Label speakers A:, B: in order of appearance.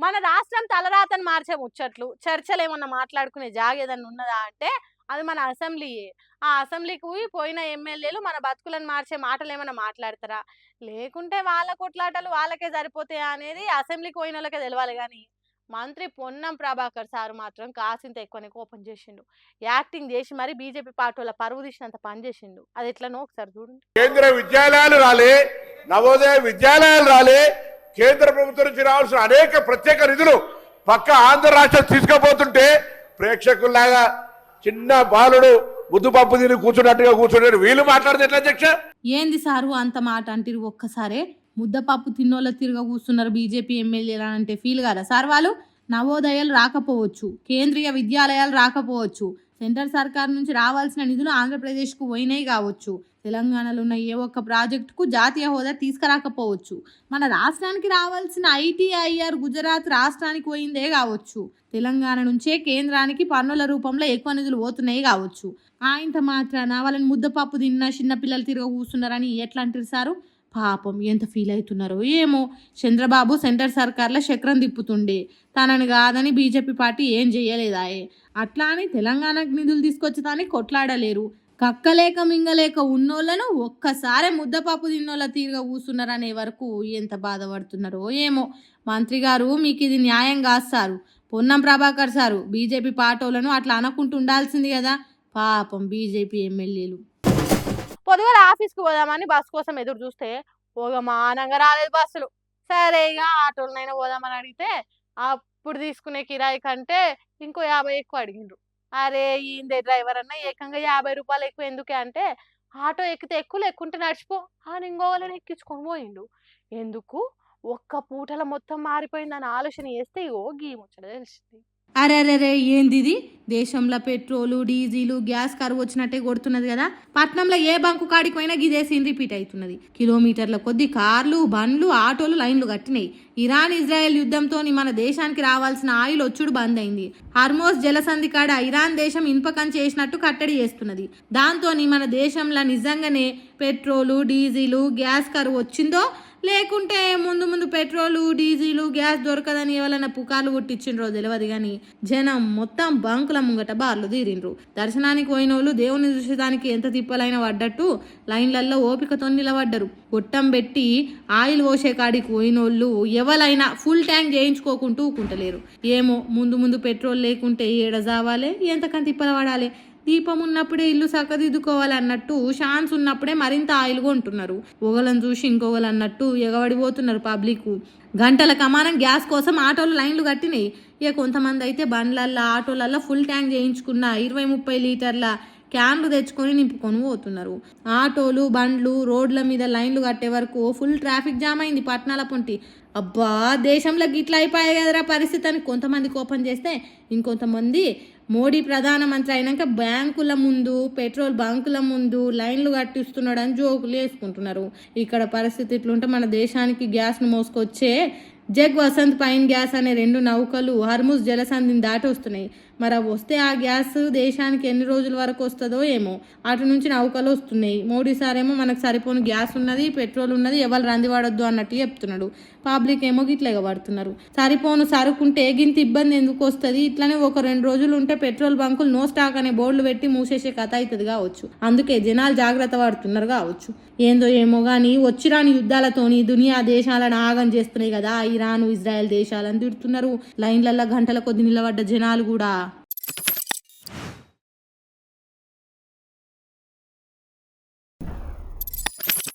A: మన రాష్ట్రం తలరాతను మార్చే ముచ్చట్లు, చర్చలు ఏమన్నా మాట్లాడుకునే ఏదన్నా ఉన్నదా అంటే అది మన అసెంబ్లీయే. ఆ అసెంబ్లీకి పోయిన ఎమ్మెల్యేలు మన బతుకులను మార్చే మాటలేమన్నా మాట్లాడతారా? లేకుంటే వాళ్ళ కొట్లాటలు వాళ్ళకే సరిపోతాయా అనేది అసెంబ్లీకి పోయినోళ్ళకే తెలవాలి గానీ, మంత్రి పొన్నం ప్రభాకర్ సారు మాత్రం కాసింత ఎక్కువనే కోపం చేసిండు. యాక్టింగ్ చేసి మరి బీజేపీ పార్టోళ్ళ పరువు తీసినంత పని చేసిండు. అది ఎట్లనో ఒకసారి చూడండి.
B: కేంద్ర విద్యాలయాలు రాలే, నవోదయ విద్యాలయాలు రాలే, కేంద్ర ప్రభుత్వం నుంచి రావాల్సిన అనేక ప్రత్యేక నిధులు పక్క ఆంధ్ర రాష్ట్రం తీసుకుపోతుంటే ప్రేక్షకుల్లాగా చిన్న బాలుడు ముద్దుపప్పు తిని కూర్చున్నట్టుగా కూర్చున్నాడు. వీళ్ళు మాట్లాడితే ఎట్లా అధ్యక్ష?
C: ఏంది సారు అంత మాట అంటారు? ఒక్కసారే ముద్దపప్పు తిన్నోళ్ళ తిరగ కూస్తున్నారు బీజేపీ ఎమ్మెల్యేలు అంటే ఫీల్ కాదా సార్? వాళ్ళు నవోదయాలు రాకపోవచ్చు, కేంద్రీయ విద్యాలయాలు రాకపోవచ్చు, సెంట్రల్ సర్కార్ నుంచి రావాల్సిన నిధులు ఆంధ్రప్రదేశ్కు పోయినాయి కావచ్చు, తెలంగాణలో ఉన్న ఏ ఒక్క ప్రాజెక్టుకు జాతీయ హోదా తీసుకురాకపోవచ్చు, మన రాష్ట్రానికి రావాల్సిన ఐటీఐఆర్ గుజరాత్ రాష్ట్రానికి పోయిందే కావచ్చు, తెలంగాణ నుంచే కేంద్రానికి పన్నుల రూపంలో ఎక్కువ నిధులు పోతున్నాయి కావచ్చు. ఆయంత మాత్రాన వాళ్ళని ముద్దపప్పు తిన్న చిన్నపిల్లలు తిరగ కూర్చున్నారని ఎట్లా అంటారు సారు? పాపం ఎంత ఫీల్ అవుతున్నారో ఏమో. చంద్రబాబు సెంటర్ సర్కార్లో చక్రం తిప్పుతుండే, తనని కాదని బీజేపీ పార్టీ ఏం చేయలేదాయే. అట్లా అని తెలంగాణకు నిధులు తీసుకొచ్చేదాన్ని కొట్లాడలేరు. కక్కలేక మింగలేక ఉన్నోళ్ళను ఒక్కసారి ముద్దపప్పు తిన్నోళ్ళ తీరుగా కూర్చున్నారనే వరకు ఎంత బాధపడుతున్నారో ఏమో. మంత్రి గారు మీకు ఇది న్యాయం కాదు sir. Ponnam Prabhakar sir BJP పార్టీలను అట్లా అనుకుంటూ ఉండాల్సింది కదా. పాపం బీజేపీ ఎమ్మెల్యేలు.
A: పొద్దుగాల ఆఫీస్కి పోదామని బస్సు కోసం ఎదురు చూస్తే మానంగా రాలేదు బస్సులు. సరే ఇక ఆటోలనైనా పోదామని అడిగితే అప్పుడు తీసుకునే కిరాయి కంటే ఇంకో 50 ఎక్కువ అడిగిండ్రు. అరే ఈందే డ్రైవర్ అన్న ఏకంగా 50 రూపాయలు ఎక్కువ ఎందుకే అంటే, ఆటో ఎక్కితే ఎక్కువ లేకుంటే నడిచిపో అని ఇంకోవాలని ఎక్కించుకొని పోయిండు. ఎందుకు ఒక్క పూటల మొత్తం మారిపోయిందని ఆలోచన చేస్తే ఇగో గీ ముచ్చట తెలిసింది.
C: అరెరెరే ఏంది ఇది? దేశంలో పెట్రోలు డీజిల్ గ్యాస్ కరువు వచ్చినట్టే కొడుతున్నది కదా. పట్నంలో ఏ బంకు కాడికి పోయినా గిదే సీన్ రిపీట్ అవుతున్నది. కిలోమీటర్ల కొద్ది కార్లు బండ్లు ఆటోలు లైన్లు కట్టినాయి. ఇరాన్ ఇజ్రాయెల్ యుద్ధంతో మన దేశానికి రావాల్సిన ఆయిల్ వచ్చుడు బంద్ అయింది. హార్మోస్ జలసంధి కాడ ఇరాన్ దేశం ఇనుపకం చేసినట్టు కట్టడి చేస్తున్నది. దాంతో మన దేశంలో నిజంగానే పెట్రోలు డీజిల్ గ్యాస్ కరువు వచ్చిందో, లేకుంటే ముందు ముందు పెట్రోలు డీజిల్ గ్యాస్ దొరకదని ఎవరైనా పుకార్లు కొట్టించిండ్రో తెలియదు కానీ జనం మొత్తం బంకుల ముంగట బార్లు తీరిండ్రు. దర్శనానికి పోయిన వాళ్ళు దేవుని చూసేదానికి ఎంత తిప్పలైనా పడ్డట్టు లైన్లలో ఓపికతో నిలబడ్డరు. కొట్టం పెట్టి ఆయిల్ పోసే కాడికి పోయినోళ్ళు ఎవరైనా ఫుల్ ట్యాంక్ చేయించుకోకుంటూ ఊకుంటలేరు. ఏమో ముందు ముందు పెట్రోల్ లేకుంటే ఏడ జావాలే, ఎంతకంత తిప్పల పడాలి. దీపం ఉన్నప్పుడే ఇల్లు చక్కదిద్దుకోవాలన్నట్టు ఛాన్స్ ఉన్నప్పుడే మరింత ఆయిల్ కొంటున్నారు. ఒకళ్ళని చూసి ఇంకొకరు అన్నట్టు ఎగబడిపోతున్నారు పబ్లిక్. గంటల కమానం గ్యాస్ కోసం ఆటోలు లైన్లు కట్టినాయి. ఇక కొంతమంది అయితే బండ్లల్లో ఆటోలల్లో ఫుల్ ట్యాంక్ చేయించుకున్న 20-30 లీటర్ల క్యాన్లు తెచ్చుకొని నింపుకొని పోతున్నారు. ఆటోలు బండ్లు రోడ్ల మీద లైన్లు కట్టే వరకు ఫుల్ ట్రాఫిక్ జామ్ అయింది పట్నాల పొంటి. అబ్బా దేశంలో గిట్లా అయిపోయాయి కదరా పరిస్థితి అని కొంతమంది కోపం చేస్తే, ఇంకొంతమంది మోడీ ప్రధానమంత్రి అయినాక బ్యాంకుల ముందు పెట్రోల్ బంకుల ముందు లైన్లు కట్టిస్తున్నాడు అని జోకులు వేసుకుంటున్నారు. ఇక్కడ పరిస్థితి ఇట్లుంటే మన దేశానికి గ్యాస్ను మోసుకొచ్చే జగ్ వసంత్ పైన్ గ్యాస్ అనే 2 నౌకలు హర్ముజ్ జలసంధిని దాటి వస్తున్నాయి. మరి అవి వస్తే ఆ గ్యాస్ దేశానికి ఎన్ని రోజుల వరకు వస్తుందో ఏమో. అటు నుంచి నౌకలు వస్తున్నాయి. మోడీ సార్ ఏమో మనకు సరిపోని గ్యాస్ ఉన్నది పెట్రోల్ ఉన్నది ఎవరు రందివాడొద్దు అన్నట్టు చెప్తున్నాడు. పబ్లిక్ ఏమో గిట్ల ఎగబడుతున్నారు. సరిపోను సరుకుంటే గింత ఇబ్బంది ఎందుకు వస్తుంది? ఇట్లనే ఒక 2 రోజులు ఉంటే పెట్రోల్ బంకులు నో స్టాక్ అనే బోర్డులు పెట్టి మూసేసే కథ అవుతుంది కావచ్చు. అందుకే జనాలు జాగ్రత్త పడుతున్నారు కావచ్చు. ఏందో ఏమో కానీ వచ్చిరాని యుద్ధాలతోని దునియా దేశాలను ఆగం చేస్తున్నాయి కదా. ఇరాను ఇజ్రాయెల్ దేశాలను తిడుతున్నారు. లైన్లలో గంటల కొద్ది నిలబడ్డ జనాలు కూడా